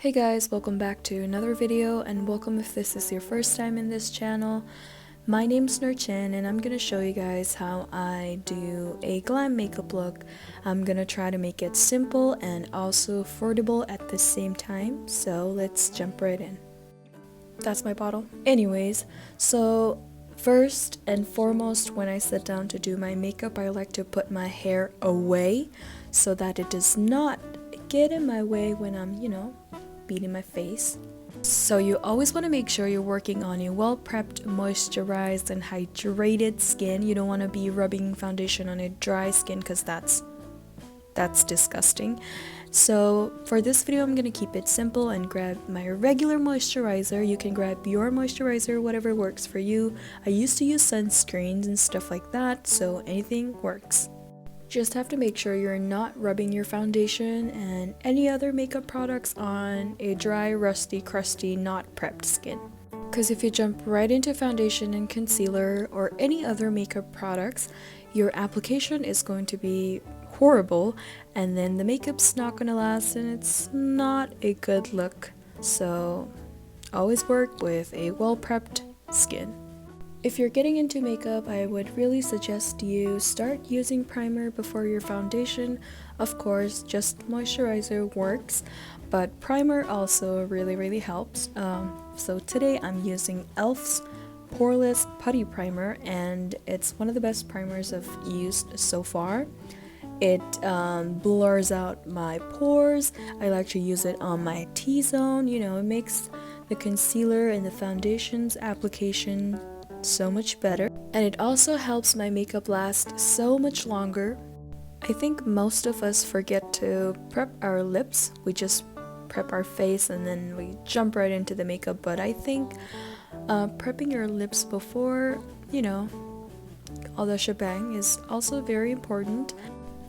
Hey guys, welcome back to another video, and welcome if this is your first time in this channel. My name's Norchen and I'm gonna show you guys how I do a glam makeup look. I'm gonna try to make it simple and also affordable at the same time, so let's jump right in. That's my bottle. Anyways, so first and foremost, when I sit down to do my makeup, I like to put my hair away so that it does not get in my way when I'm, beating my face. So you always want to make sure you're working on a well-prepped, moisturized, and hydrated skin. You don't want to be rubbing foundation on a dry skin because that's disgusting. So for this video, I'm going to keep it simple and grab my regular moisturizer. You can grab your moisturizer, whatever works for you. I used to use sunscreens and stuff like that, so anything works. Just have to make sure you're not rubbing your foundation and any other makeup products on a dry, rusty, crusty, not prepped skin. Because if you jump right into foundation and concealer or any other makeup products, your application is going to be horrible and then the makeup's not going to last and it's not a good look. So always work with a well-prepped skin. If you're getting into makeup, I would really suggest you start using primer before your foundation. Of course, just moisturizer works, but primer also really helps. So today I'm using e.l.f.'s Poreless Putty Primer, and it's one of the best primers I've used so far. It blurs out my pores. I like to use it on my T-zone. It makes the concealer and the foundation's application so much better, and it also helps my makeup last so much longer. I think most of us forget to prep our lips. We just prep our face and then we jump right into the makeup, but I think prepping your lips before, all the shebang is also very important.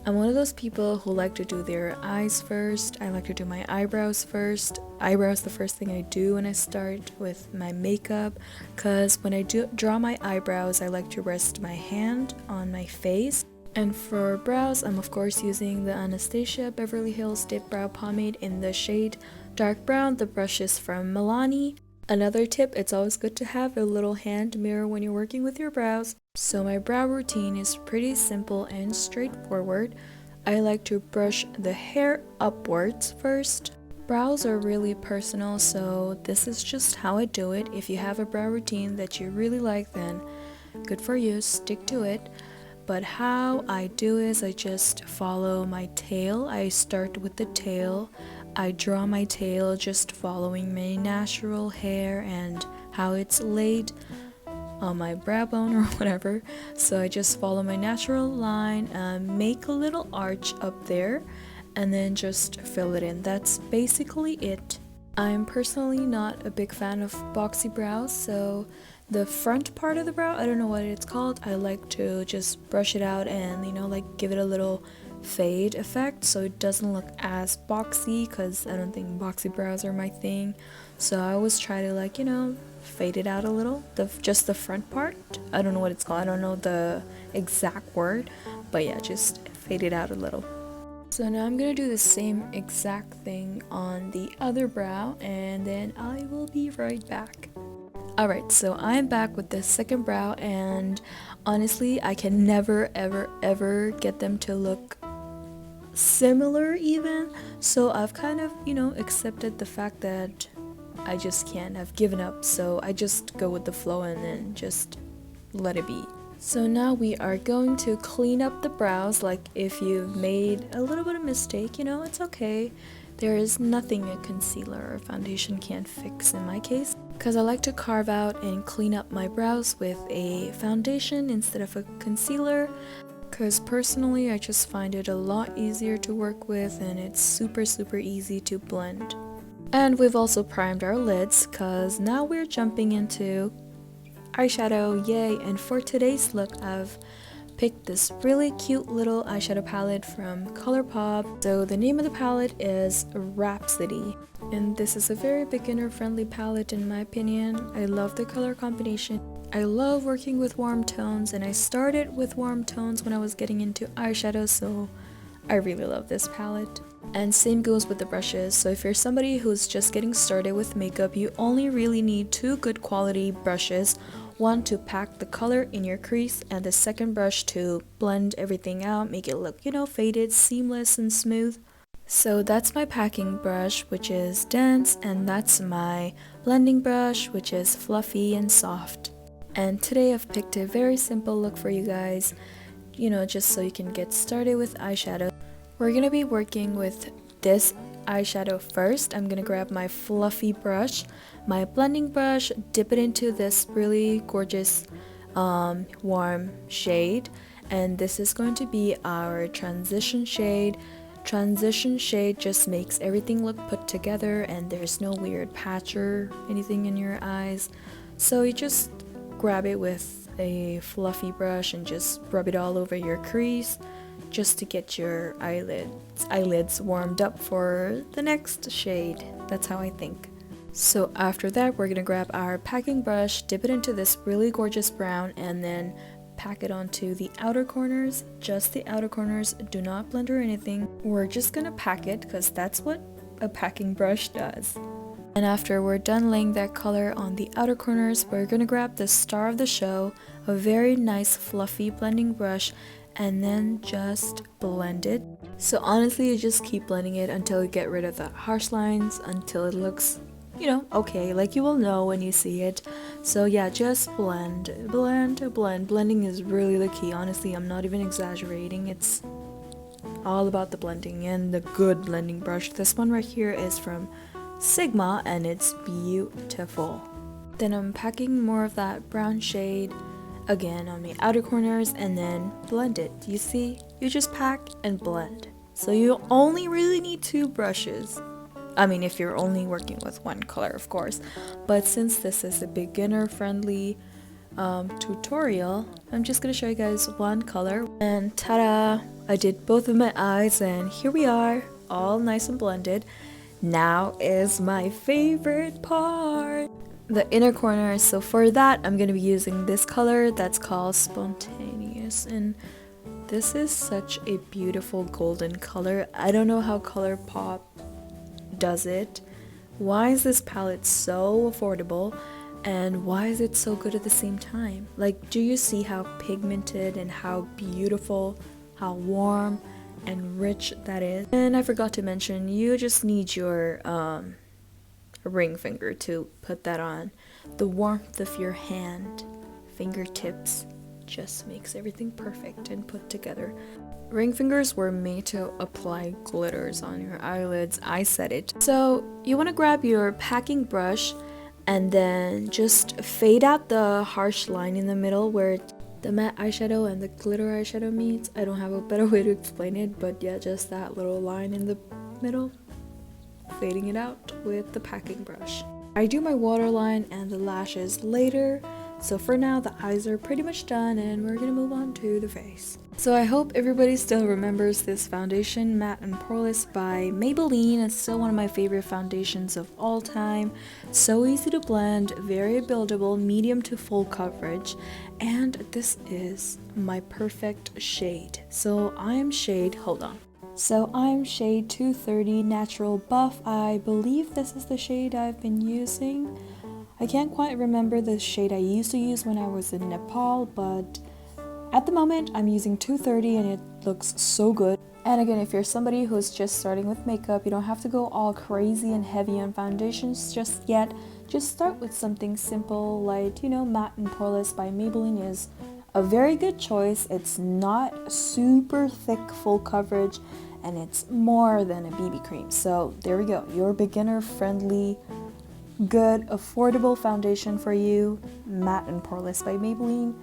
I'm one of those people who like to do their eyes first. I like to do my eyebrows first. Eyebrows the first thing I do when I start with my makeup, because when I draw my eyebrows, I like to rest my hand on my face. And for brows, I'm of course using the Anastasia Beverly Hills Dip Brow Pomade in the shade Dark Brown. The brush is from Milani. Another tip, it's always good to have a little hand mirror when you're working with your brows. So my brow routine is pretty simple and straightforward. I like to brush the hair upwards first. Brows are really personal, so this is just how I do it. If you have a brow routine that you really like, then good for you, stick to it. But how I do is I just follow my tail. I start with the tail. I draw my tail just following my natural hair and how it's laid on my brow bone or whatever. So I just follow my natural line, make a little arch up there, and then just fill it in. That's basically it. I'm personally not a big fan of boxy brows, so the front part of the brow, I don't know what it's called, I like to just brush it out and give it a little fade effect so it doesn't look as boxy, because I don't think boxy brows are my thing. So I always try to fade it out a little, just the front part. I don't know what it's called, I don't know the exact word, but yeah, just fade it out a little. So now I'm gonna do the same exact thing on the other brow, and then I will be right back. Alright, so I'm back with the second brow, and honestly I can never ever get them to look similar even, so I've kind of accepted the fact that I just can't. I've given up, so I just go with the flow and then just let it be. So now we are going to clean up the brows. Like if you've made a little bit of mistake, it's okay. There is nothing a concealer or foundation can't fix in my case, because I like to carve out and clean up my brows with a foundation instead of a concealer, because personally I just find it a lot easier to work with and it's super easy to blend. And we've also primed our lids, because now we're jumping into eyeshadow, yay! And for today's look, I've picked this really cute little eyeshadow palette from ColourPop. So the name of the palette is Rhapsody, and this is a very beginner friendly palette in my opinion. I love the color combination. I love working with warm tones, and I started with warm tones when I was getting into eyeshadow, so I really love this palette. And same goes with the brushes. So if you're somebody who's just getting started with makeup, you only really need 2 good quality brushes. One to pack the color in your crease, and the second brush to blend everything out, make it look, faded, seamless, and smooth. So that's my packing brush, which is dense, and that's my blending brush, which is fluffy and soft. And today I've picked a very simple look for you guys, just so you can get started with eyeshadow. We're going to be working with this eyeshadow first. I'm going to grab my fluffy brush, my blending brush, dip it into this really gorgeous warm shade, and this is going to be our transition shade. Transition shade just makes everything look put together and there's no weird patch or anything in your eyes. So you just grab it with a fluffy brush and just rub it all over your crease, just to get your eyelids warmed up for the next shade. That's how I think. So after that, we're gonna grab our packing brush, dip it into this really gorgeous brown, and then pack it onto the outer corners, just the outer corners. Do not blend or anything. We're just gonna pack it because that's what a packing brush does. And after we're done laying that color on the outer corners, we're gonna grab the star of the show, a very nice fluffy blending brush, and then just blend it. So honestly, you just keep blending it until you get rid of the harsh lines, until it looks, okay, like you will know when you see it. So yeah, just blend. Blending is really the key. Honestly, I'm not even exaggerating. It's all about the blending and the good blending brush. This one right here is from Sigma and it's beautiful. Then I'm packing more of that brown shade again on the outer corners and then blend it. You see, you just pack and blend. So you only really need 2 brushes. I mean, if you're only working with one color, of course. But since this is a beginner friendly tutorial, I'm just gonna show you guys one color. And ta-da! I did both of my eyes and here we are, all nice and blended. Now is my favorite part, the inner corner. So for that, I'm going to be using this color that's called Spontaneous, and this is such a beautiful golden color. I don't know how ColourPop does it. Why is this palette so affordable, and why is it so good at the same time? Like, do you see how pigmented and how beautiful, how warm and rich that is? And I forgot to mention, you just need your ring finger to put that on. The warmth of your hand, fingertips, just makes everything perfect and put together. Ring fingers were made to apply glitters on your eyelids. I said it. So you want to grab your packing brush and then just fade out the harsh line in the middle where the matte eyeshadow and the glitter eyeshadow meets. I don't have a better way to explain it, but yeah, just that little line in the middle. Fading it out with the packing brush. I do my waterline and the lashes later, so for now the eyes are pretty much done and we're gonna move on to the face. So I hope everybody still remembers this foundation, Matte and Poreless by Maybelline. It's still one of my favorite foundations of all time. So easy to blend, very buildable, medium to full coverage, and this is my perfect shade. So I'm shade 230 Natural Buff. I believe this is the shade I've been using. I can't quite remember the shade I used to use when I was in Nepal, but at the moment I'm using 230 and it looks so good. And again, if you're somebody who's just starting with makeup, you don't have to go all crazy and heavy on foundations just yet. Just start with something simple, like, Matte and Poreless by Maybelline is a very good choice. It's not super thick full coverage and it's more than a BB cream. So there we go, your beginner friendly, good, affordable foundation for you, Matte and Poreless by Maybelline.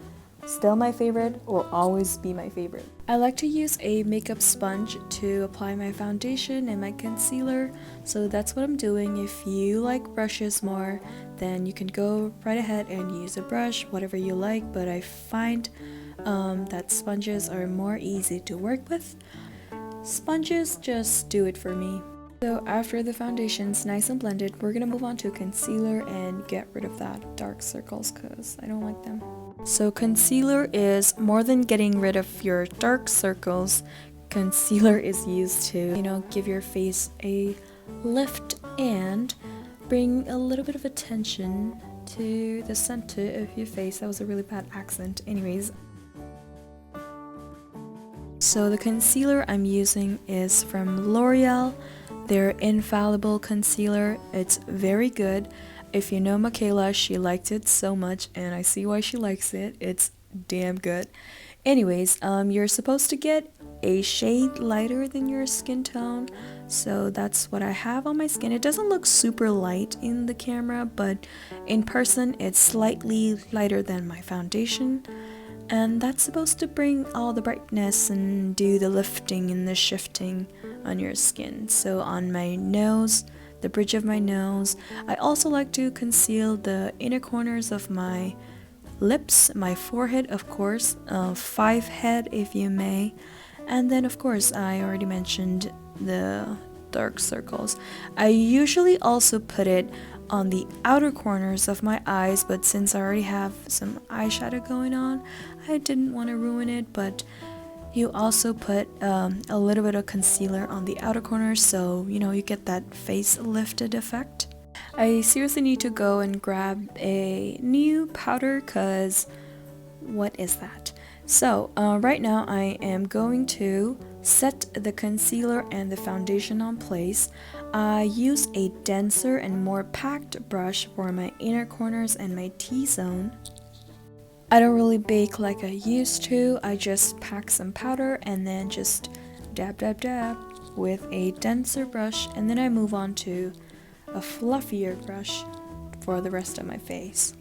Still my favorite, will always be my favorite. I like to use a makeup sponge to apply my foundation and my concealer, so that's what I'm doing. If you like brushes more, then you can go right ahead and use a brush, whatever you like, but I find that sponges are more easy to work with. Sponges just do it for me. So after the foundation's nice and blended, we're gonna move on to concealer and get rid of that dark circles because I don't like them. So concealer is more than getting rid of your dark circles. concealer is used to, you know, give your face a lift and bring a little bit of attention to the center of your face. That was a really bad accent. Anyways, so the concealer I'm using is from L'Oreal, their Infallible Concealer. It's very good. If you know Michaela, she liked it so much, and I see why she likes it. It's damn good. Anyways, you're supposed to get a shade lighter than your skin tone, so that's what I have on my skin. It doesn't look super light in the camera, but in person it's slightly lighter than my foundation, and that's supposed to bring all the brightness and do the lifting and the shifting on your skin. So on my nose, the bridge of my nose, I also like to conceal the inner corners of my lips, my forehead, of course, 5 head if you may, and then of course I already mentioned the dark circles. I usually also put it on the outer corners of my eyes, but since I already have some eyeshadow going on, I didn't want to ruin it. But you also put a little bit of concealer on the outer corners, so you know, you get that face lifted effect. I seriously need to go and grab a new powder, cause what is that? So right now I am going to set the concealer and the foundation on place. I use a denser and more packed brush for my inner corners and my T-zone. I don't really bake like I used to. I just pack some powder and then just dab dab dab with a denser brush, and then I move on to a fluffier brush for the rest of my face.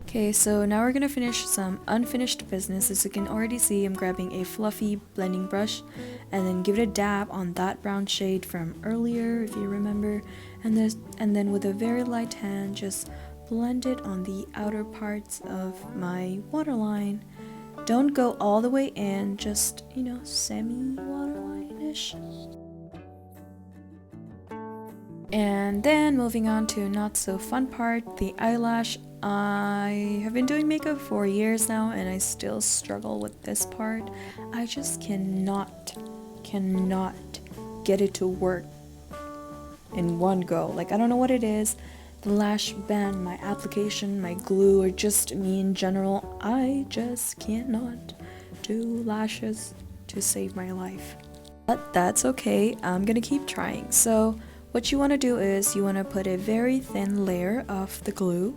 Okay, so now we're gonna finish some unfinished business. As you can already see, I'm grabbing a fluffy blending brush and then give it a dab on that brown shade from earlier, if you remember, and then with a very light hand just blend it on the outer parts of my waterline. Don't go all the way in, just, you know, semi-waterline-ish. And then moving on to not so fun part, the eyelash. I have been doing makeup for years now and I still struggle with this part. I just cannot get it to work in one go. Like, I don't know what it is. The lash band, my application, my glue, or just me in general. I just cannot do lashes to save my life. But that's okay, I'm gonna keep trying. So what you want to do is you want to put a very thin layer of the glue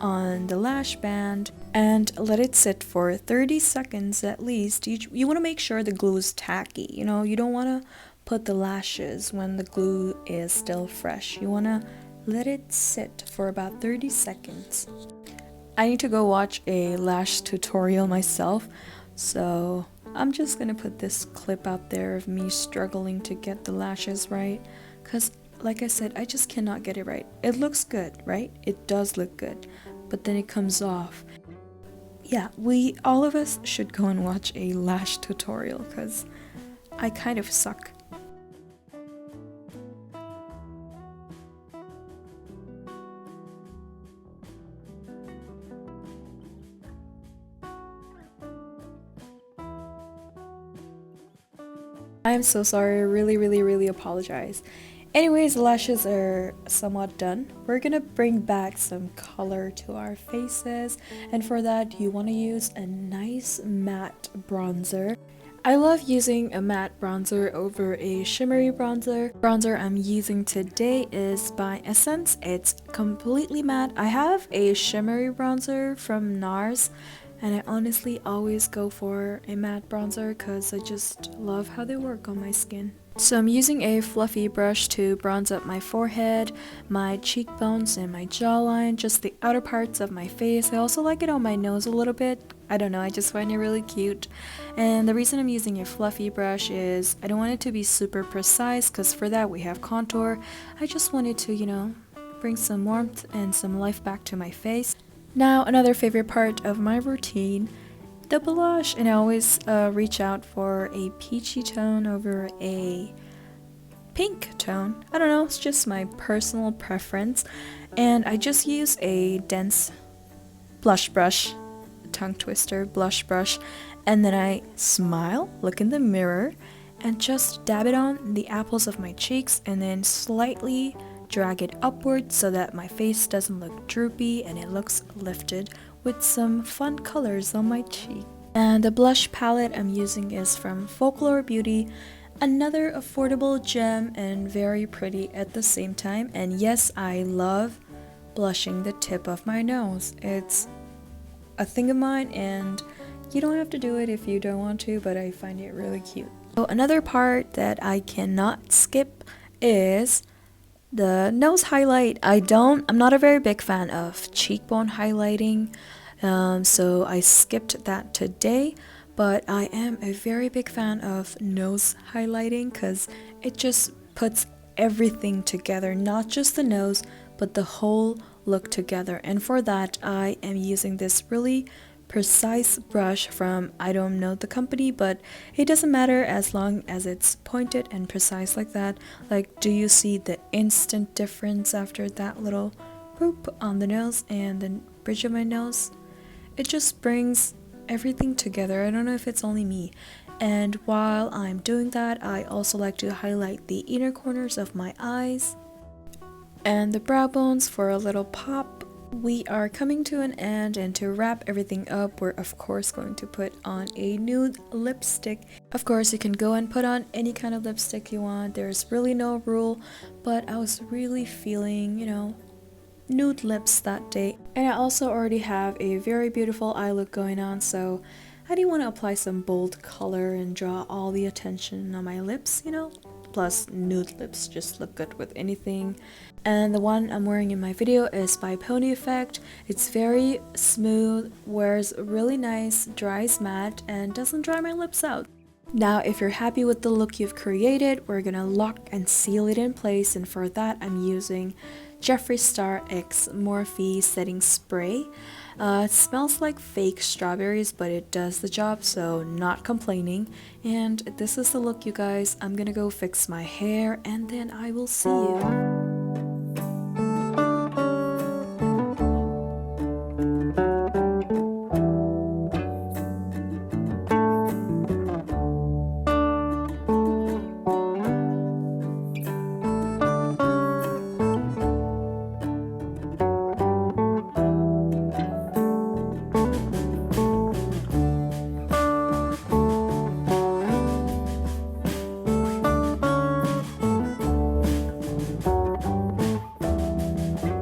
on the lash band and let it sit for 30 seconds at least. You want to make sure the glue is tacky. You know, you don't want to put the lashes when the glue is still fresh. You want to let it sit for about 30 seconds. I need to go watch a lash tutorial myself, so I'm just gonna put this clip out there of me struggling to get the lashes right, because like I said, I just cannot get it right. It looks good, right? It does look good, but then it comes off. Yeah, all of us should go and watch a lash tutorial, because I kind of suck. I am so sorry, I really apologize. Anyways, the lashes are somewhat done. We're gonna bring back some color to our faces, and for that you want to use a nice matte bronzer. I love using a matte bronzer over a shimmery bronzer. Bronzer I'm using today is by Essence. It's completely matte. I have a shimmery bronzer from NARS, and I honestly always go for a matte bronzer because I just love how they work on my skin. So I'm using a fluffy brush to bronze up my forehead, my cheekbones, and my jawline, just the outer parts of my face. I also like it on my nose a little bit. I don't know, I just find it really cute. And the reason I'm using a fluffy brush is I don't want it to be super precise, because for that we have contour. I just wanted to, you know, bring some warmth and some life back to my face. Now, another favorite part of my routine, the blush, and I always reach out for a peachy tone over a pink tone. I don't know, it's just my personal preference, and I just use a dense blush brush tongue twister blush brush, and then I smile, look in the mirror, and just dab it on the apples of my cheeks and then slightly drag it upward so that my face doesn't look droopy and it looks lifted with some fun colors on my cheek. And the blush palette I'm using is from Folklore Beauty, another affordable gem and very pretty at the same time. And yes, I love blushing the tip of my nose. It's a thing of mine and you don't have to do it if you don't want to, but I find it really cute. So another part that I cannot skip is the nose highlight. I'm not a very big fan of cheekbone highlighting, so I skipped that today, but I am a very big fan of nose highlighting because it just puts everything together, not just the nose, but the whole look together. And for that, I am using this really precise brush from, I don't know the company, but it doesn't matter as long as it's pointed and precise like that. Like, do you see the instant difference after that little boop on the nose and the bridge of my nose? It just brings everything together. I don't know if it's only me. And while I'm doing that, I also like to highlight the inner corners of my eyes and the brow bones for a little pop. We are coming to an end, and to wrap everything up, we're of course going to put on a nude lipstick. Of course, you can go and put on any kind of lipstick you want. There's really no rule, but I was really feeling, nude lips that day. And I also already have a very beautiful eye look going on, so I didn't want to apply some bold color and draw all the attention on my lips, Plus, nude lips just look good with anything. And the one I'm wearing in my video is by Pony Effect. It's very smooth, wears really nice, dries matte, and doesn't dry my lips out. Now, if you're happy with the look you've created, we're gonna lock and seal it in place, and for that I'm using Jeffree Star X Morphe Setting Spray. It smells like fake strawberries, but it does the job, so not complaining. And this is the look, you guys. I'm gonna go fix my hair, and then I will see you.